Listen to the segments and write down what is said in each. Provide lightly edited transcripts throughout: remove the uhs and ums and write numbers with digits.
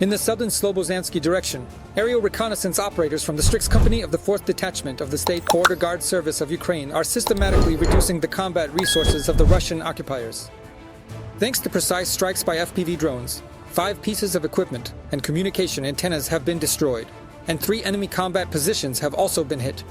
In the southern Slobozansky direction, aerial reconnaissance operators from the Strix Company of the 4th Detachment of the State Border Guard Service of Ukraine are systematically reducing the combat resources of the Russian occupiers. Thanks to precise strikes by FPV drones, 5 pieces of equipment and communication antennas have been destroyed, and 3 enemy combat positions have also been hit.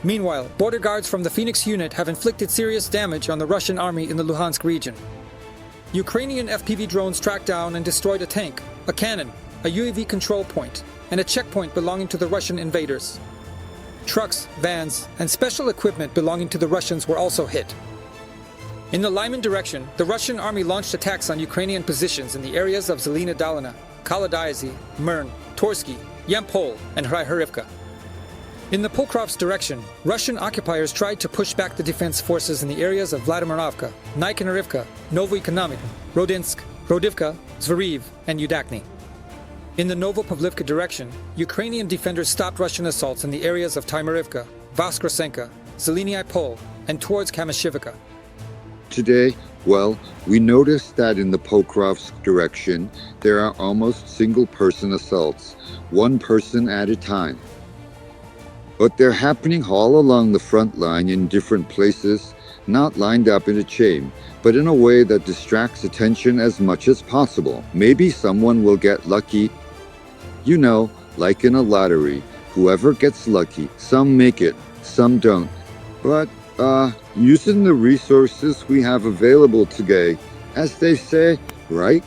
Meanwhile, border guards from the Phoenix unit have inflicted serious damage on the Russian army in the Luhansk region. Ukrainian FPV drones tracked down and destroyed a tank, a cannon, a UAV control point, and a checkpoint belonging to the Russian invaders. Trucks, vans, and special equipment belonging to the Russians were also hit. In the Lyman direction, the Russian army launched attacks on Ukrainian positions in the areas of Zelina Dolina, Kaladaisy, Mern, Torsky, Yampol, and Hryhorivka. In the Pokrovsk direction, Russian occupiers tried to push back the defense forces in the areas of Vladimirovka, Nikonorivka, Novoekonomika, Rodinsk, Rodivka, Zvariv, and Udakny. In the Novopavlivka direction, Ukrainian defenders stopped Russian assaults in the areas of Tymarivka, Voskresenka, Zeleny Pol, and towards Kamishivka. Today, we noticed that in the Pokrovsk direction, there are almost single-person assaults, one person at a time. But they're happening all along the front line in different places, not lined up in a chain, but in a way that distracts attention as much as possible. Maybe someone will get lucky. You know, like in a lottery, whoever gets lucky, some make it, some don't. But, using the resources we have available today, as they say, right?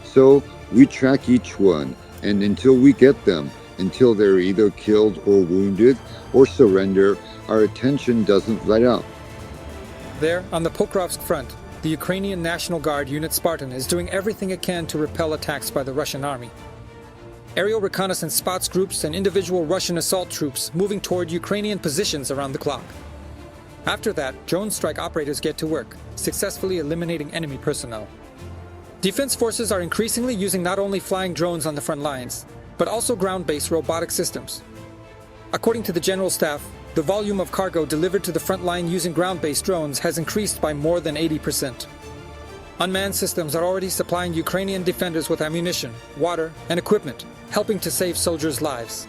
So, we track each one, and until we get them, until they're either killed or wounded or surrender, our attention doesn't let up. There, on the Pokrovsk front, the Ukrainian National Guard unit Spartan is doing everything it can to repel attacks by the Russian army. Aerial reconnaissance spots groups and individual Russian assault troops moving toward Ukrainian positions around the clock. After that, drone strike operators get to work, successfully eliminating enemy personnel. Defense forces are increasingly using not only flying drones on the front lines, but also ground-based robotic systems. According to the General Staff, the volume of cargo delivered to the front line using ground-based drones has increased by more than 80%. Unmanned systems are already supplying Ukrainian defenders with ammunition, water, and equipment, helping to save soldiers' lives.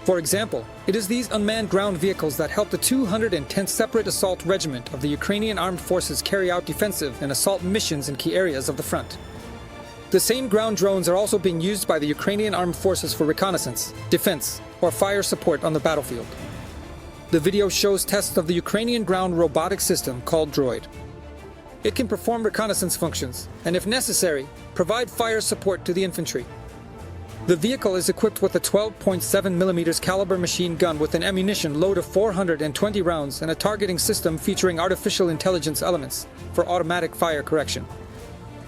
For example, it is these unmanned ground vehicles that help the 210th Separate Assault Regiment of the Ukrainian Armed Forces carry out defensive and assault missions in key areas of the front. The same ground drones are also being used by the Ukrainian Armed Forces for reconnaissance, defense, or fire support on the battlefield. The video shows tests of the Ukrainian ground robotic system called Droid. It can perform reconnaissance functions, and if necessary, provide fire support to the infantry. The vehicle is equipped with a 12.7mm caliber machine gun with an ammunition load of 420 rounds and a targeting system featuring artificial intelligence elements for automatic fire correction.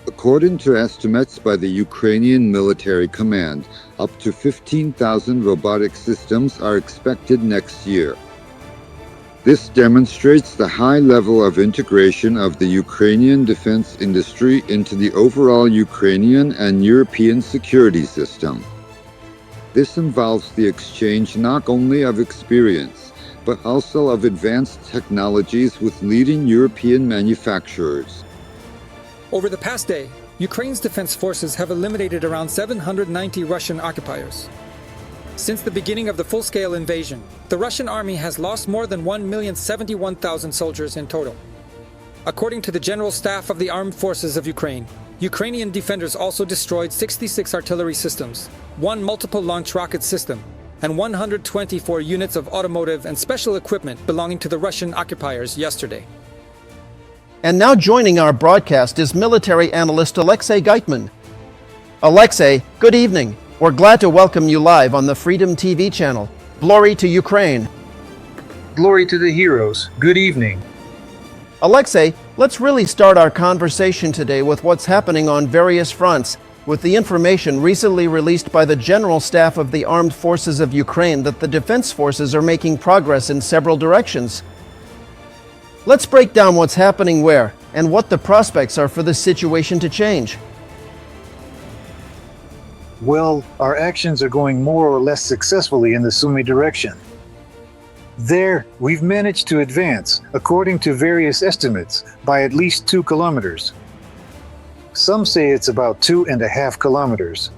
According to estimates by the Ukrainian Military Command, up to 15,000 robotic systems are expected next year. This demonstrates the high level of integration of the Ukrainian defense industry into the overall Ukrainian and European security system. This involves the exchange not only of experience, but also of advanced technologies with leading European manufacturers. Over the past day, Ukraine's defense forces have eliminated around 790 Russian occupiers. Since the beginning of the full-scale invasion, the Russian army has lost more than 1,071,000 soldiers in total. According to the General Staff of the Armed Forces of Ukraine, Ukrainian defenders also destroyed 66 artillery systems, 1 multiple launch rocket system, and 124 units of automotive and special equipment belonging to the Russian occupiers yesterday. And now joining our broadcast is military analyst Alexei Geitman. Alexei, good evening. We're glad to welcome you live on the Freedom TV channel. Glory to Ukraine. Glory to the heroes. Good evening. Alexei, let's really start our conversation today with what's happening on various fronts, with the information recently released by the General Staff of the Armed Forces of Ukraine that the defense forces are making progress in several directions. Let's break down what's happening where, and what the prospects are for this situation to change. Well, our actions are going more or less successfully in the Sumy direction. There, we've managed to advance, according to various estimates, by at least 2 kilometers. Some say it's about 2.5 kilometers.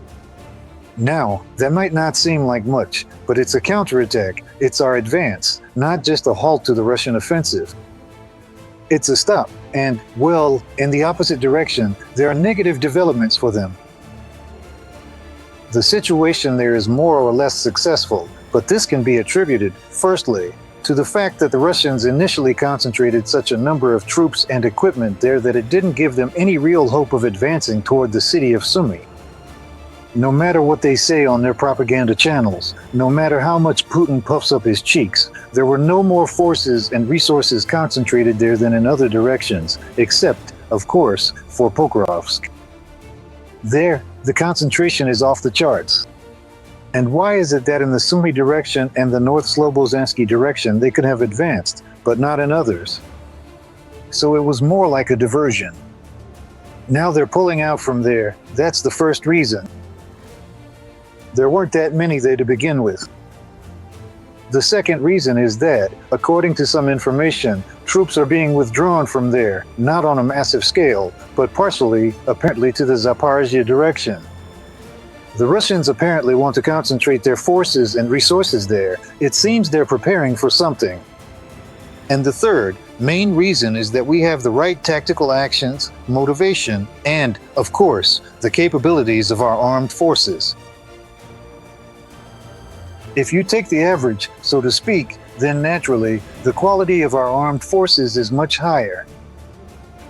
Now, that might not seem like much, but it's a counterattack. It's our advance, not just a halt to the Russian offensive. It's a stop, and, well, in the opposite direction, there are negative developments for them. The situation there is more or less successful, but this can be attributed, firstly, to the fact that the Russians initially concentrated such a number of troops and equipment there that it didn't give them any real hope of advancing toward the city of Sumy. No matter what they say on their propaganda channels, no matter how much Putin puffs up his cheeks, there were no more forces and resources concentrated there than in other directions, except, of course, for Pokrovsk. There, the concentration is off the charts. And why is it that in the Sumy direction and the North Slobozansky direction they could have advanced, but not in others? So it was more like a diversion. Now they're pulling out from there. That's the first reason. There weren't that many there to begin with. The second reason is that, according to some information, troops are being withdrawn from there, not on a massive scale, but partially, apparently, to the Zaporizhia direction. The Russians apparently want to concentrate their forces and resources there. It seems they're preparing for something. And the third, main reason is that we have the right tactical actions, motivation, and, of course, the capabilities of our armed forces. If you take the average, so to speak, then naturally, the quality of our armed forces is much higher.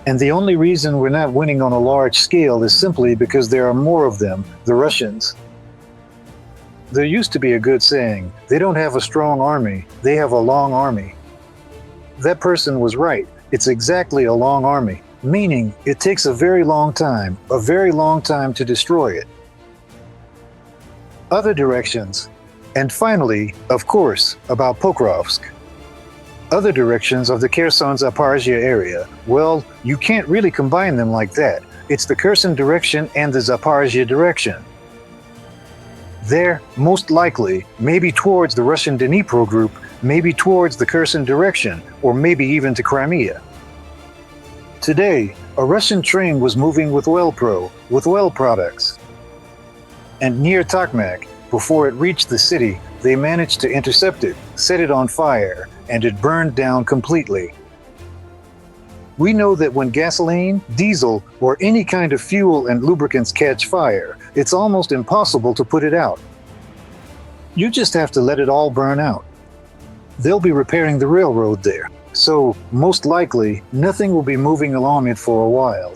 And the only reason we're not winning on a large scale is simply because there are more of them, the Russians. There used to be a good saying, they don't have a strong army, they have a long army. That person was right. It's exactly a long army, meaning it takes a very long time to destroy it. Other directions. And finally, of course, about Pokrovsk. Other directions of the Kherson-Zaporizhia area, well, you can't really combine them like that. It's the Kherson direction and the Zaporizhia direction. There, most likely, maybe towards the Russian Dnipro group, maybe towards the Kherson direction, or maybe even to Crimea. Today, a Russian train was moving with well products. And near Tokmak, before it reached the city, they managed to intercept it, set it on fire, and it burned down completely. We know that when gasoline, diesel, or any kind of fuel and lubricants catch fire, it's almost impossible to put it out. You just have to let it all burn out. They'll be repairing the railroad there, so most likely nothing will be moving along it for a while.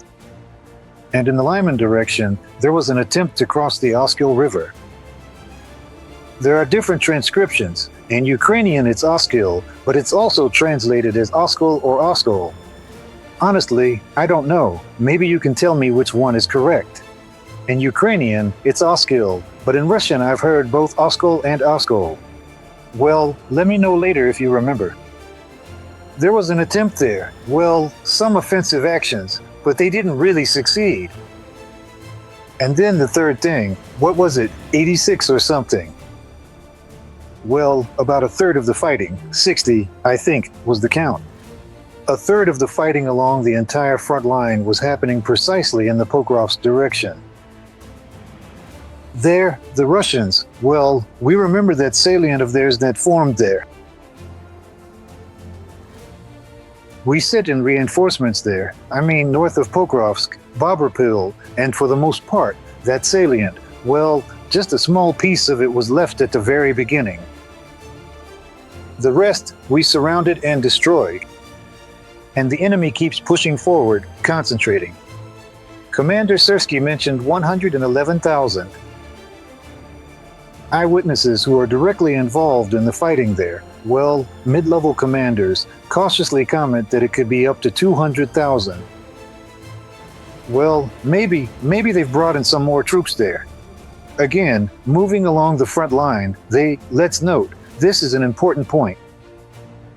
And in the Lyman direction, there was an attempt to cross the Oskil River. There are different transcriptions. In Ukrainian it's Oskil, but it's also translated as Oskol or Oskol. Honestly, I don't know. Maybe you can tell me which one is correct. In Ukrainian, it's Oskil, but in Russian I've heard both Oskol and Oskol. Well, let me know later if you remember. There was an attempt there. Well, some offensive actions, but they didn't really succeed. And then the third thing, what was it, 86 or something? Well, about a third of the fighting, 60, I think, was the count. A third of the fighting along the entire front line was happening precisely in the Pokrovsk direction. There, the Russians, well, we remember that salient of theirs that formed there. We sent in reinforcements there, I mean north of Pokrovsk, Bobrapil, and for the most part, that salient, well, just a small piece of it was left at the very beginning. The rest we surrounded and destroyed. And the enemy keeps pushing forward, concentrating. Commander Sersky mentioned 111,000. Eyewitnesses who are directly involved in the fighting there, well, mid-level commanders, cautiously comment that it could be up to 200,000. Well, maybe they've brought in some more troops there. Again, moving along the front line, let's note, this is an important point.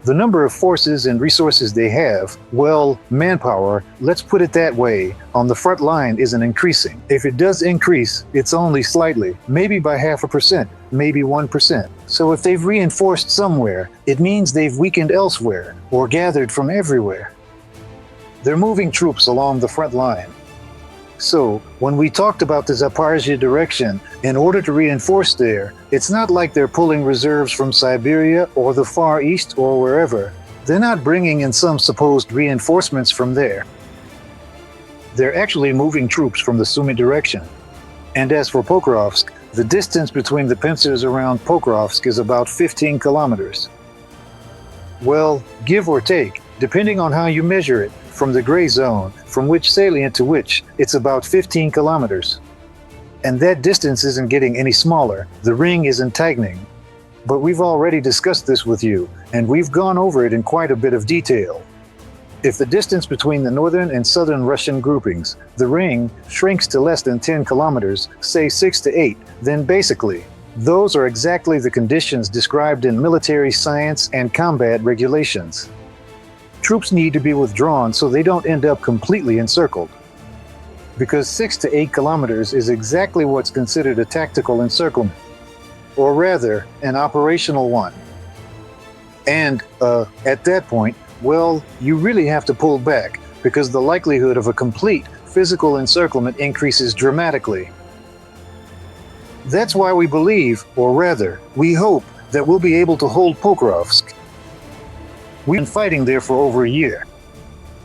The number of forces and resources they have, well, manpower, let's put it that way, on the front line isn't increasing. If it does increase, it's only slightly, maybe by 0.5%, maybe 1%. So if they've reinforced somewhere, it means they've weakened elsewhere, or gathered from everywhere. They're moving troops along the front line. So, when we talked about the Zaporizhzhia direction, in order to reinforce there, it's not like they're pulling reserves from Siberia or the Far East or wherever. They're not bringing in some supposed reinforcements from there. They're actually moving troops from the Sumy direction. And as for Pokrovsk, the distance between the pincers around Pokrovsk is about 15 kilometers. Well, give or take, depending on how you measure it, from the gray zone, from which salient to which, it's about 15 kilometers. And that distance isn't getting any smaller, the ring isn't tightening. But we've already discussed this with you, and we've gone over it in quite a bit of detail. If the distance between the northern and southern Russian groupings, the ring, shrinks to less than 10 kilometers, say 6 to 8, then basically, those are exactly the conditions described in military science and combat regulations. Troops need to be withdrawn so they don't end up completely encircled. Because 6 to 8 kilometers is exactly what's considered a tactical encirclement, or rather, an operational one. And, at that point, well, you really have to pull back, because the likelihood of a complete physical encirclement increases dramatically. That's why we believe, or rather, we hope, that we'll be able to hold Pokrovsk. We've been fighting there for over a year.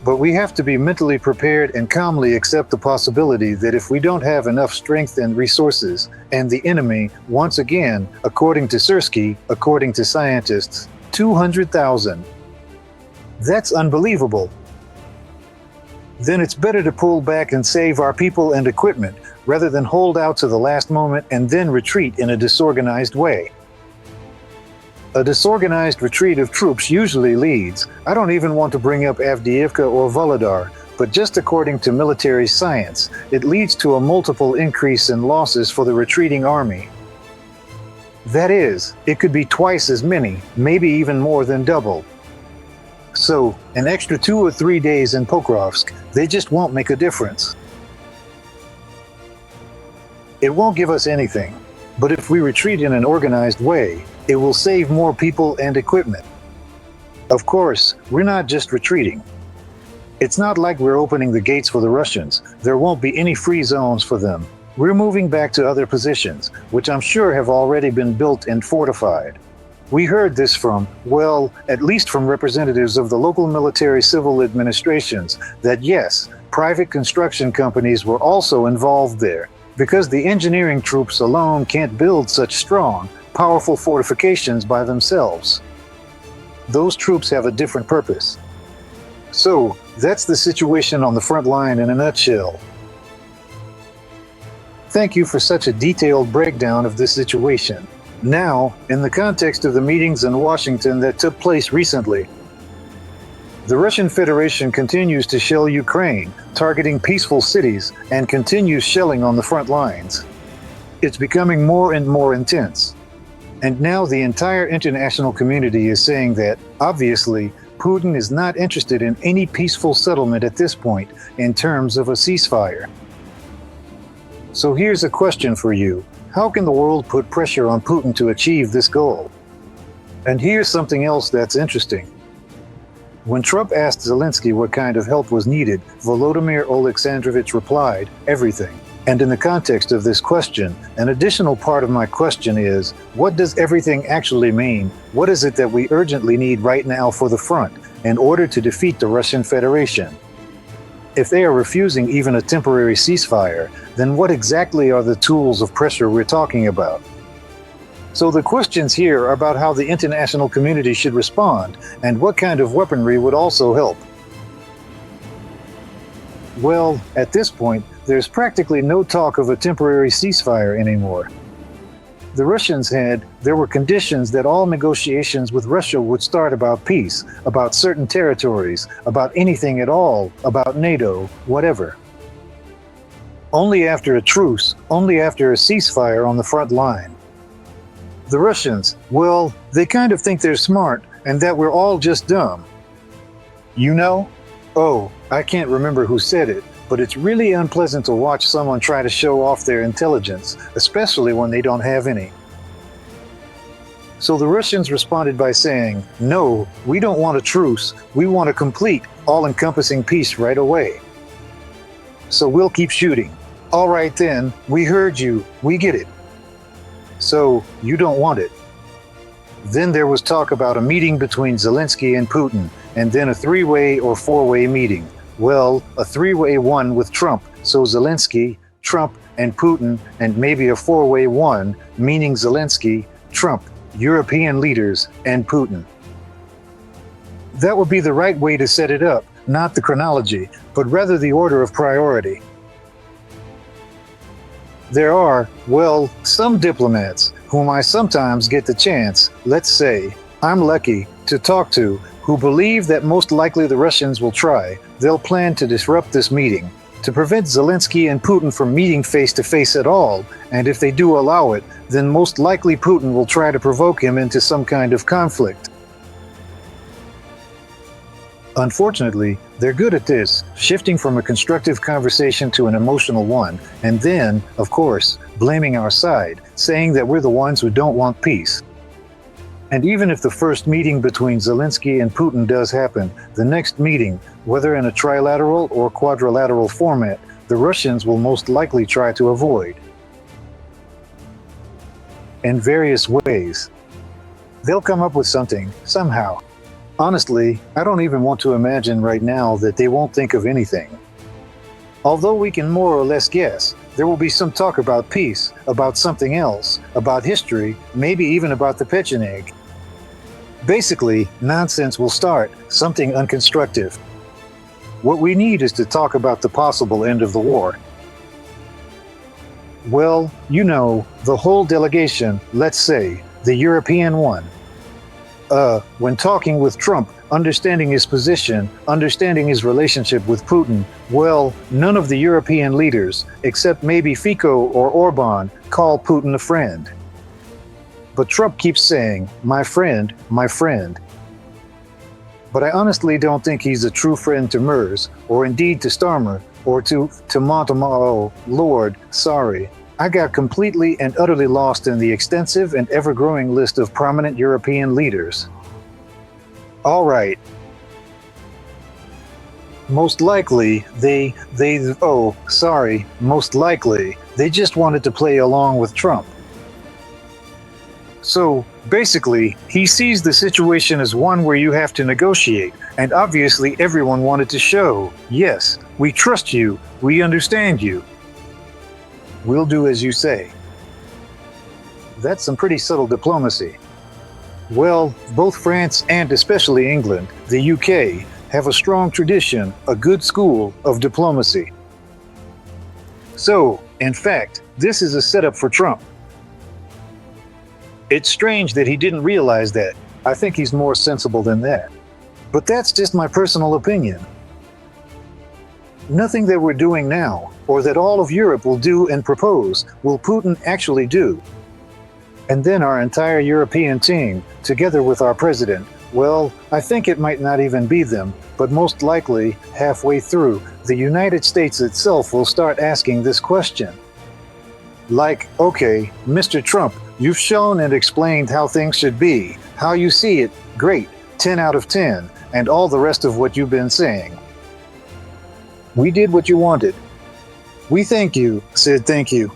But we have to be mentally prepared and calmly accept the possibility that if we don't have enough strength and resources, and the enemy, once again, according to Sersky, according to scientists, 200,000. That's unbelievable. Then it's better to pull back and save our people and equipment, rather than hold out to the last moment and then retreat in a disorganized way. A disorganized retreat of troops usually leads, I don't even want to bring up Avdiivka or Volodar, but just according to military science, it leads to a multiple increase in losses for the retreating army. That is, it could be twice as many, maybe even more than double. So, an extra 2 or 3 days in Pokrovsk, they just won't make a difference. It won't give us anything, but if we retreat in an organized way, it will save more people and equipment. Of course, we're not just retreating. It's not like we're opening the gates for the Russians. There won't be any free zones for them. We're moving back to other positions, which I'm sure have already been built and fortified. We heard this from, well, at least from representatives of the local military civil administrations, that yes, private construction companies were also involved there, because the engineering troops alone can't build such strong, powerful fortifications by themselves. Those troops have a different purpose. So, that's the situation on the front line in a nutshell. Thank you for such a detailed breakdown of this situation. Now, in the context of the meetings in Washington that took place recently, the Russian Federation continues to shell Ukraine, targeting peaceful cities, and continues shelling on the front lines. It's becoming more and more intense. And now the entire international community is saying that, obviously, Putin is not interested in any peaceful settlement at this point in terms of a ceasefire. So here's a question for you. How can the world put pressure on Putin to achieve this goal? And here's something else that's interesting. When Trump asked Zelensky what kind of help was needed, Volodymyr Oleksandrovich replied, everything. And in the context of this question, an additional part of my question is, what does everything actually mean? What is it that we urgently need right now for the front in order to defeat the Russian Federation? If they are refusing even a temporary ceasefire, then what exactly are the tools of pressure we're talking about? So the questions here are about how the international community should respond and what kind of weaponry would also help. Well, at this point, there's practically no talk of a temporary ceasefire anymore. The Russians there were conditions that all negotiations with Russia would start about peace, about certain territories, about anything at all, about NATO, whatever. Only after a truce, only after a ceasefire on the front line. The Russians, well, they kind of think they're smart and that we're all just dumb. You know? Oh, I can't remember who said it, but it's really unpleasant to watch someone try to show off their intelligence, especially when they don't have any. So the Russians responded by saying, no, we don't want a truce, we want a complete, all-encompassing peace right away. so we'll keep shooting. All right then, we heard you, we get it. So, you don't want it. Then there was talk about a meeting between Zelensky and Putin, and then a three-way or four-way meeting. Well, a three-way one with Trump, so Zelensky, Trump, and Putin, and maybe a four-way one, meaning Zelensky, Trump, European leaders, and Putin. That would be the right way to set it up, not the chronology, but rather the order of priority. There are, well, some diplomats whom I sometimes get the chance, let's say, I'm lucky, to talk to, who believe that most likely the Russians will try. They'll plan to disrupt this meeting, to prevent Zelensky and Putin from meeting face-to-face at all, and if they do allow it, then most likely Putin will try to provoke him into some kind of conflict. Unfortunately, they're good at this, shifting from a constructive conversation to an emotional one, and then, of course, blaming our side, saying that we're the ones who don't want peace. And even if the first meeting between Zelensky and Putin does happen, the next meeting, whether in a trilateral or quadrilateral format, the Russians will most likely try to avoid. In various ways. They'll come up with something, somehow. Honestly, I don't even want to imagine right now that they won't think of anything. Although we can more or less guess, there will be some talk about peace, about something else, about history, maybe even about the Pecheneg. Basically, nonsense will start, something unconstructive. What we need is to talk about the possible end of the war. Well, you know, the whole delegation, let's say, the European one. When talking with Trump, understanding his position, understanding his relationship with Putin, well, none of the European leaders, except maybe Fico or Orban, call Putin a friend. But Trump keeps saying, my friend, my friend. But I honestly don't think he's a true friend to Merz, or indeed to Starmer, or to Montemaro. Lord, sorry. I got completely and utterly lost in the extensive and ever-growing list of prominent European leaders. All right. Most likely, most likely, they just wanted to play along with Trump. So, basically, he sees the situation as one where you have to negotiate, and obviously everyone wanted to show, yes, we trust you, we understand you. We'll do as you say. That's some pretty subtle diplomacy. Well, both France and especially England, the UK, have a strong tradition, a good school of diplomacy. So, in fact, this is a setup for Trump. It's strange that he didn't realize that. I think he's more sensible than that. But that's just my personal opinion. Nothing that we're doing now, or that all of Europe will do and propose, will Putin actually do. And then our entire European team, together with our president, well, I think it might not even be them, but most likely, halfway through, the United States itself will start asking this question. Like, okay, Mr. Trump, you've shown and explained how things should be, how you see it, great, 10 out of 10, and all the rest of what you've been saying. We did what you wanted. We thank you, said thank you.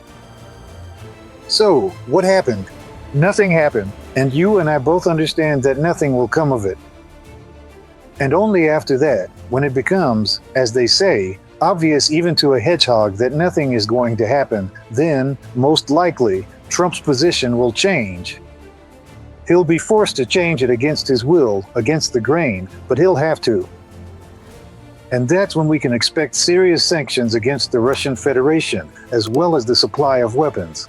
So, what happened? Nothing happened, and you and I both understand that nothing will come of it. And only after that, when it becomes, as they say, obvious even to a hedgehog that nothing is going to happen, then, most likely, Trump's position will change. He'll be forced to change it against his will, against the grain, but he'll have to. And that's when we can expect serious sanctions against the Russian Federation, as well as the supply of weapons.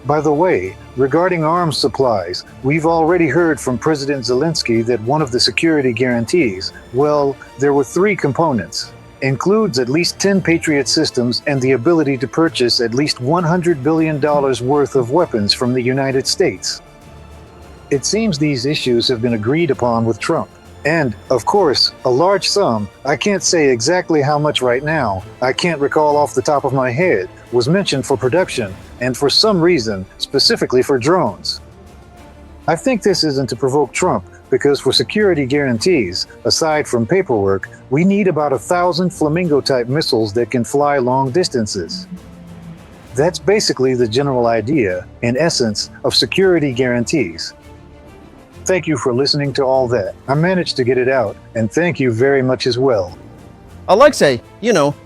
By the way, regarding arms supplies, we've already heard from President Zelensky that one of the security guarantees, well, there were 3 components. Includes at least 10 Patriot systems and the ability to purchase at least $100 billion worth of weapons from the United States. It seems these issues have been agreed upon with Trump. And, of course, a large sum, I can't say exactly how much right now, I can't recall off the top of my head, was mentioned for production, and for some reason, specifically for drones. I think this isn't to provoke Trump, because for security guarantees, aside from paperwork, we need about 1,000 Flamingo-type missiles that can fly long distances. That's basically the general idea, in essence, of security guarantees. Thank you for listening to all that. I managed to get it out, and thank you very much as well. Alexei,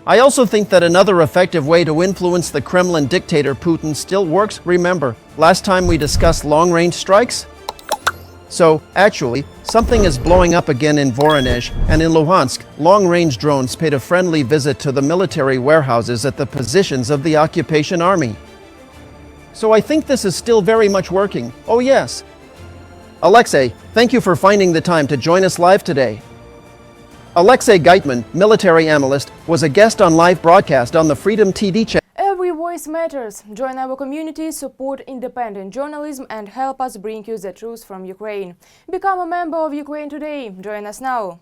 I also think that another effective way to influence the Kremlin dictator Putin still works. Remember, last time we discussed long-range strikes? So, actually, something is blowing up again in Voronezh, and in Luhansk, long-range drones paid a friendly visit to the military warehouses at the positions of the occupation army. So I think this is still very much working. Oh yes. Alexei, thank you for finding the time to join us live today. Alexei Geitman, military analyst, was a guest on live broadcast on the Freedom TV channel. Every voice matters. Join our community, support independent journalism and help us bring you the truth from Ukraine. Become a member of Ukraine Today. Join us now.